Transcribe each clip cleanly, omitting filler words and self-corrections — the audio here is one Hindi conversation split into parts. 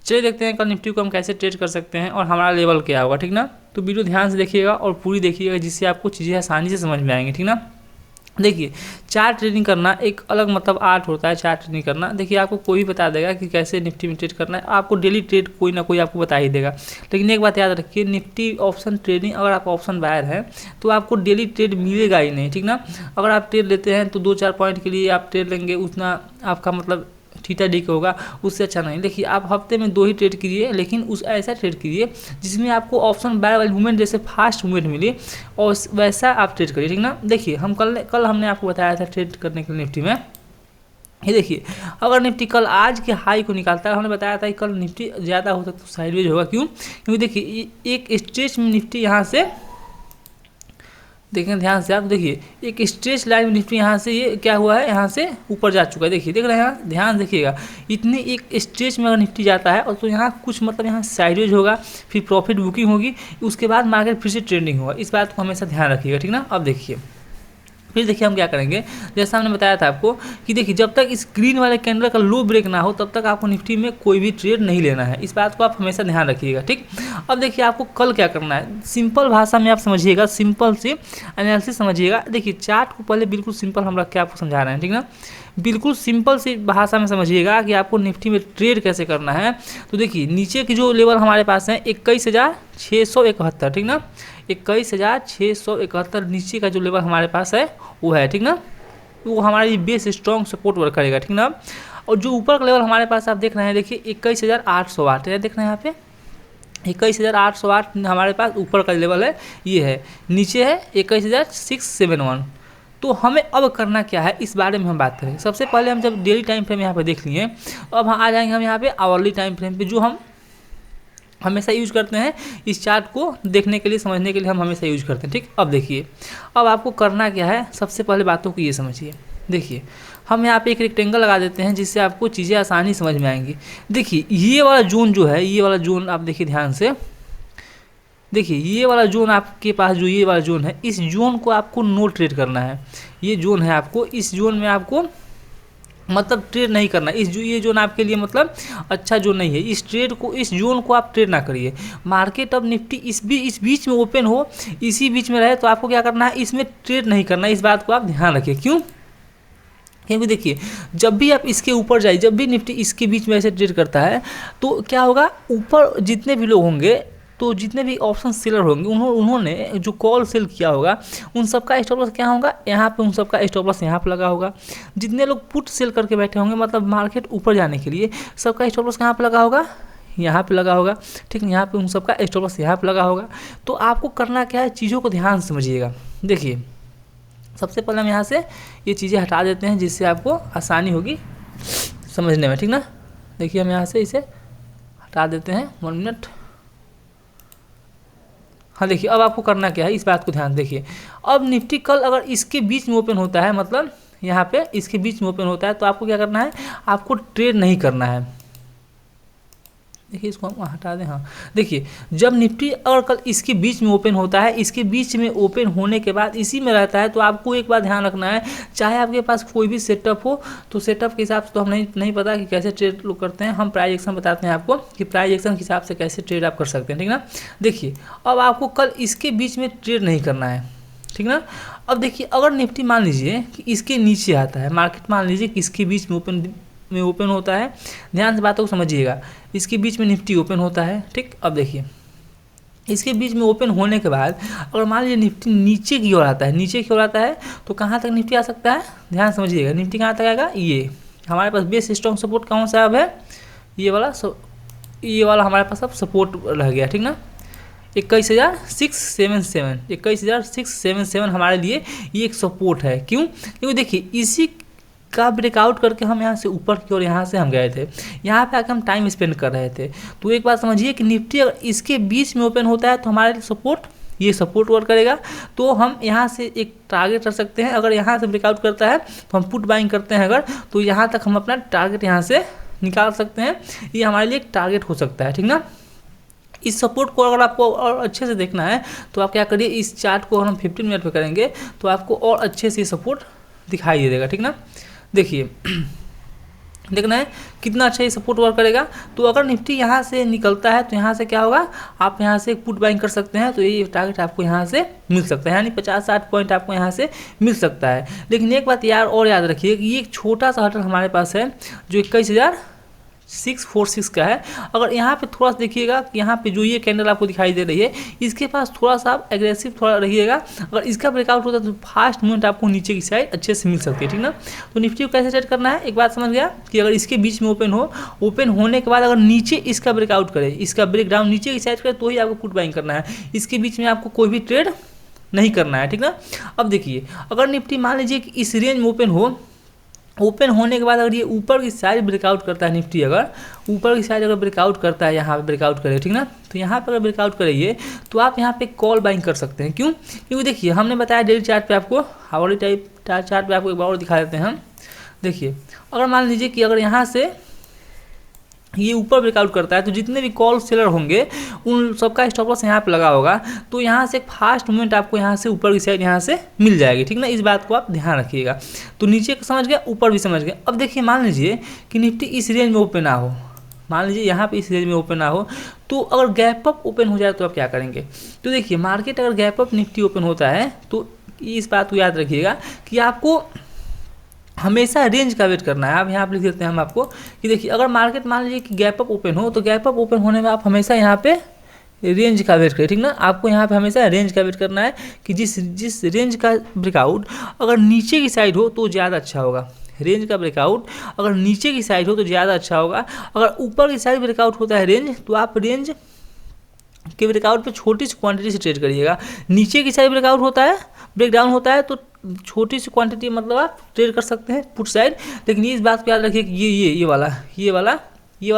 चलिए देखते हैं कल निफ्टी को हम कैसे ट्रेड कर सकते हैं और हमारा लेवल क्या होगा, ठीक ना। तो वीडियो ध्यान से देखिएगा और पूरी देखिएगा, जिससे आपको चीज़ें आसानी से समझ में आएंगी, ठीक ना। देखिए चार्ट ट्रेडिंग करना एक अलग मतलब आर्ट होता है। चार्ट ट्रेडिंग करना देखिए आपको कोई भी बता देगा कि कैसे निफ्टी में ट्रेड करना है, आपको डेली ट्रेड कोई ना कोई आपको बता ही देगा। लेकिन एक बात याद रखिए, निफ्टी ऑप्शन ट्रेडिंग अगर आप ऑप्शन बायर है तो आपको डेली ट्रेड मिलेगा ही नहीं, ठीक ना। अगर आप ट्रेड लेते हैं तो 2-4 पॉइंट के लिए आप ट्रेड लेंगे, उतना आपका मतलब थीटा डी का होगा, उससे अच्छा नहीं। देखिए आप हफ्ते में 2 ही ट्रेड कीजिए, लेकिन उस ऐसा ट्रेड कीजिए जिसमें आपको ऑप्शन बाय वाली मूवमेंट जैसे फास्ट मूवमेंट मिले और वैसा आप ट्रेड करिए, ठीक ना। देखिए हम कल हमने आपको बताया था ट्रेड करने के लिए निफ्टी में। ये देखिए अगर निफ्टी कल आज के हाई को निकालता है, हमने बताया था कि कल निफ्टी ज़्यादा हो सकता है साइडवेज होगा। क्यों? क्योंकि देखिए एक स्ट्रेच में निफ्टी यहाँ से देखें ध्यान से, आप देखिए एक स्ट्रेच लाइन निफ्टी यहाँ से ये क्या हुआ है, यहाँ से ऊपर जा चुका है। देखिए देख रहे हैं, ध्यान देखिएगा, इतनी एक स्ट्रेच में अगर निफ्टी जाता है और तो यहाँ कुछ मतलब यहाँ साइडवेज होगा, फिर प्रॉफिट बुकिंग होगी, उसके बाद मार्केट फिर से ट्रेंडिंग होगा। इस बात को हमेशा ध्यान रखिएगा, ठीक ना। अब देखिए फिर देखिए हम क्या करेंगे, जैसा हमने बताया था आपको कि देखिए जब तक इस ग्रीन वाले कैंडल का लो ब्रेक ना हो तब तक आपको निफ्टी में कोई भी ट्रेड नहीं लेना है। इस बात को आप हमेशा ध्यान रखिएगा, ठीक। अब देखिए आपको कल क्या करना है, सिंपल भाषा में आप समझिएगा, सिंपल से एनालिसिस समझिएगा। देखिए चार्ट को पहले बिल्कुल सिंपल हम रख के आपको समझा रहे हैं, ठीक ना। बिल्कुल सिंपल सी भाषा में समझिएगा कि आपको निफ्टी में ट्रेड कैसे करना है। तो देखिए नीचे की जो लेवल हमारे पास है 21,671, ठीक ना। 21,671 नीचे का जो लेवल हमारे पास है वो है, ठीक ना। वो हमारी बेस स्ट्रॉन्ग सपोर्ट वर्क करेगा, ठीक ना। और जो ऊपर का लेवल हमारे पास आप देख रहे हैं, देखिए 21,808 है, देख रहे हैं यहाँ पे 21,808 हमारे पास ऊपर का लेवल है, ये है। नीचे है 21,671। तो हमें अब करना क्या है इस बारे में हम बात करें। सबसे पहले हम जब डेली टाइम फ्रेम यहाँ पे देख लिए, अब आ जाएंगे हम यहाँ पे आवरली टाइम फ्रेम पे, जो हम हमेशा यूज करते हैं इस चार्ट को देखने के लिए, समझने के लिए हम हमेशा यूज करते हैं, ठीक। अब देखिए अब आपको करना क्या है, सबसे पहले बातों को ये समझिए। देखिए हम यहाँ पे एक रेक्टेंगल लगा देते हैं जिससे आपको चीज़ें आसानी समझ में आएंगी। देखिए ये वाला जोन जो है, ये वाला जोन आप देखिए ध्यान से, देखिए ये वाला जोन आपके पास जो ये वाला जोन है, इस जोन को आपको नो ट्रेड करना है। ये जोन है, आपको इस जोन में आपको मतलब ट्रेड नहीं करना। ये जोन आपके लिए मतलब अच्छा जोन नहीं है। इस जोन को आप ट्रेड ना करिए। मार्केट अब निफ्टी इस बीच में ओपन हो, इसी बीच में रहे तो आपको क्या करना है, इसमें ट्रेड नहीं करना है। इस बात को आप ध्यान रखिए। क्यों? क्योंकि देखिए जब भी आप इसके ऊपर जाइए, जब भी निफ्टी इसके बीच में ऐसे ट्रेड करता है तो क्या होगा, ऊपर जितने भी लोग होंगे, तो जितने भी ऑप्शन सेलर होंगे उन्होंने जो कॉल सेल किया होगा उन सबका स्टॉप लॉस क्या होगा, यहाँ पे उन सबका स्टॉप लॉस यहाँ पे लगा होगा। जितने लोग पुट सेल करके बैठे होंगे मतलब मार्केट ऊपर जाने के लिए, सबका स्टॉप लॉस कहाँ पे लगा होगा, यहाँ पे लगा होगा, ठीक। यहाँ पे उन सबका स्टॉप लॉस यहाँ पे लगा होगा। तो आपको करना क्या है, चीज़ों को ध्यान से समझिएगा। देखिए सबसे पहले हम यहाँ से ये चीज़ें हटा देते हैं जिससे आपको आसानी होगी समझने में, ठीक ना। देखिए हम यहाँ से इसे हटा देते हैं, 1 मिनट। हाँ देखिए अब आपको करना क्या है, इस बात को ध्यान देखिए। अब निफ्टी कल अगर इसके बीच में ओपन होता है, मतलब यहाँ पे इसके बीच में ओपन होता है, तो आपको क्या करना है, आपको ट्रेड नहीं करना है। देखिए इसको हम हटा दें। हाँ देखिए जब निफ्टी अगर कल इसके बीच में ओपन होता है, इसके बीच में ओपन होने के बाद इसी में रहता है, तो आपको एक बात ध्यान रखना है, चाहे आपके पास कोई भी सेटअप हो, तो सेटअप के हिसाब से तो हम नहीं पता कि कैसे ट्रेड लोग करते हैं। हम प्राइस एक्शन बताते हैं आपको कि प्राइस एक्शन के हिसाब से कैसे ट्रेड आप कर सकते हैं, ठीक ना। देखिए अब आपको कल इसके बीच में ट्रेड नहीं करना है, ठीक ना। अब देखिए अगर निफ्टी मान लीजिए कि इसके नीचे आता है, मार्केट मान लीजिए कि इसके बीच में ओपन होता है, ध्यान से बातों को समझिएगा, इसके बीच में निफ्टी ओपन होता है, ठीक। अब देखिए इसके बीच में ओपन होने के बाद अगर मान लीजिए निफ्टी नीचे की ओर आता है, तो कहाँ तक निफ्टी आ सकता है, ध्यान समझिएगा। निफ्टी कहाँ तक आएगा, ये हमारे पास बेस स्ट्रॉन्ग सपोर्ट कौन सा अब है, ये वाला हमारे पास अब सपोर्ट रह गया, ठीक ना। 21,677 हमारे लिए ये एक सपोर्ट है। क्यों? क्योंकि देखिए इसी का ब्रेकआउट करके हम यहाँ से ऊपर की ओर यहाँ से हम गए थे, यहाँ पे आके हम टाइम स्पेंड कर रहे थे। तो एक बात समझिए कि निफ्टी अगर इसके बीच में ओपन होता है तो हमारे लिए ये सपोर्ट वर्क करेगा। तो हम यहाँ से एक टारगेट रख सकते हैं, अगर यहाँ से ब्रेकआउट करता है तो हम पुट बाइंग करते हैं अगर, तो यहाँ तक हम अपना टारगेट यहाँ से निकाल सकते हैं। ये हमारे लिए एक टारगेट हो सकता है, ठीक ना। इस सपोर्ट को अगर आपको और अच्छे से देखना है तो आप क्या करिए, इस चार्ट को अगर हम 15 मिनट पे करेंगे तो आपको और अच्छे से सपोर्ट दिखाई दे देगा, ठीक ना। देखिए देखना है कितना अच्छा ये सपोर्ट वर्क करेगा। तो अगर निफ्टी यहाँ से निकलता है तो यहाँ से क्या होगा, आप यहाँ से पुट बाइंग कर सकते हैं, तो ये टारगेट आपको यहाँ से मिल सकता है, यानी 50-60 पॉइंट आपको यहाँ से मिल सकता है। लेकिन एक बात यार और याद रखिए कि ये एक छोटा सा हटल हमारे पास है जो 21,646 का है। अगर यहाँ पे थोड़ा सा देखिएगा कि यहाँ पे जो ये कैंडल आपको दिखाई दे रही है, इसके पास थोड़ा सा आप एग्रेसिव थोड़ा रहिएगा। अगर इसका ब्रेकआउट होता है तो फास्ट मूवमेंट आपको नीचे की साइड अच्छे से मिल सकती है, ठीक ना। तो निफ्टी को कैसे सेट करना है, एक बात समझ गया कि अगर इसके बीच में ओपन होने के बाद अगर नीचे इसका ब्रेकआउट करे, इसका ब्रेकडाउन नीचे की साइड करे, तो ही आपको पुट बाइंग करना है। इसके बीच में आपको कोई भी ट्रेड नहीं करना है, ठीक ना। अब देखिए अगर निफ्टी मान लीजिए कि इस रेंज में ओपन होने के बाद अगर ये ऊपर की साइड ब्रेकआउट करता है, निफ्टी अगर ऊपर की साइड अगर ब्रेकआउट करता है, यहाँ पे ब्रेकआउट करे, ठीक ना, तो यहाँ पर अगर ब्रेकआउट करेंगे तो आप यहाँ पे कॉल बाइंग कर सकते हैं। क्यों? क्योंकि देखिए हमने बताया डेली चार्ट पे आपको, हावरली टाइप चार्ट पे आपको एक बार और दिखा देते हैं हम। देखिए अगर मान लीजिए कि अगर यहाँ से ये ऊपर ब्रेकआउट करता है तो जितने भी कॉल सेलर होंगे उन सबका स्टॉप लॉस यहाँ पे लगा होगा, तो यहाँ से एक फास्ट मूवमेंट आपको यहाँ से ऊपर की साइड यहाँ से मिल जाएगी, ठीक ना। इस बात को आप ध्यान रखिएगा। तो नीचे का समझ गया, ऊपर भी समझ गया। अब देखिए मान लीजिए कि निफ्टी इस रेंज में ओपन ना हो, मान लीजिए यहाँ पे इस रेंज में ओपन ना हो, तो अगर गैप अप ओपन हो जाए तो आप क्या करेंगे। तो देखिए मार्केट अगर गैप अप निफ्टी ओपन होता है तो इस बात को याद रखिएगा कि आपको हमेशा रेंज का वेट करना है। आप यहाँ पर लिख देते हैं हम आपको कि देखिए अगर मार्केट मान लीजिए कि गैप अप ओपन हो, तो गैप अप ओपन होने में आप हमेशा यहाँ पे रेंज का वेट करें, ठीक ना। आपको यहाँ पे हमेशा रेंज का वेट करना है कि जिस रेंज का ब्रेकआउट अगर नीचे की साइड हो तो ज़्यादा अच्छा होगा। रेंज का ब्रेकआउट अगर नीचे की साइड हो तो ज़्यादा अच्छा होगा। अगर ऊपर की साइड ब्रेकआउट होता है रेंज, तो आप रेंज के ब्रेकआउट पे छोटी सी क्वांटिटी से ट्रेड करिएगा। नीचे की साइड ब्रेकआउट होता है, ब्रेकडाउन होता है, तो छोटी सी क्वांटिटी मतलब आप ट्रेड कर सकते हैं पुट साइड। लेकिन इस बात को याद रखिए कि ये वाला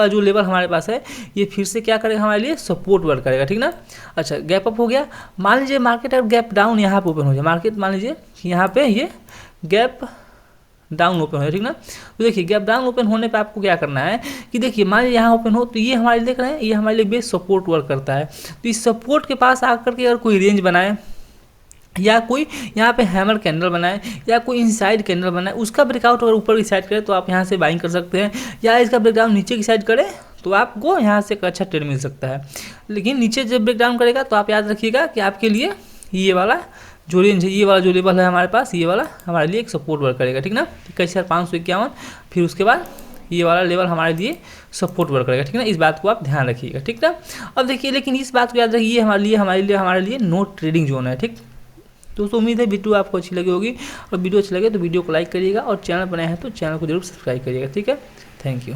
जो लेवल हमारे पास है, ये फिर से क्या करेगा, हमारे लिए सपोर्ट वर्क करेगा, ठीक ना। अच्छा गैप अप हो गया। मान लीजिए मार्केट अगर गैप डाउन यहाँ पे ओपन हो जाए, मार्केट मान लीजिए यहाँ पे ये गैप डाउन ओपन हो, ठीक ना। तो देखिए गैप डाउन ओपन होने पे आपको क्या करना है कि देखिए मान लीजिए यहाँ ओपन हो, तो ये हमारे देख रहे हैं, ये हमारे लिए बेस्ट सपोर्ट वर्क करता है। तो इस सपोर्ट के पास आकर के अगर कोई रेंज बनाए, या कोई यहाँ पे हैमर कैंडल बनाए, या कोई इनसाइड कैंडल बनाए, उसका ब्रेकआउट अगर ऊपर की साइड करे तो आप यहाँ से बाइंग कर सकते हैं। या इसका ब्रेकडाउन नीचे की साइड करे तो आपको यहाँ से एक अच्छा ट्रेड मिल सकता है। लेकिन नीचे जब ब्रेकडाउन करेगा तो आप याद रखिएगा कि आपके लिए ये वाला जो रेंज है, ये वाला जो लेवल है हमारे पास, ये वाला हमारे लिए एक सपोर्ट वर्क करेगा, ठीक ना। 21,551, फिर उसके बाद ये वाला लेवल हमारे लिए सपोर्ट वर्क करेगा, ठीक ना। इस बात को आप ध्यान रखिएगा, ठीक ना। अब देखिए लेकिन इस बात को याद रखिए, ये हमारे लिए नो ट्रेडिंग जोन है, ठीक। दोस्तों उम्मीद है वीडियो आपको अच्छी लगी होगी, और वीडियो अच्छी लगे तो वीडियो को लाइक करिएगा, और चैनल बनाए हैं तो चैनल को जरूर सब्सक्राइब करिएगा, ठीक है। Thank you.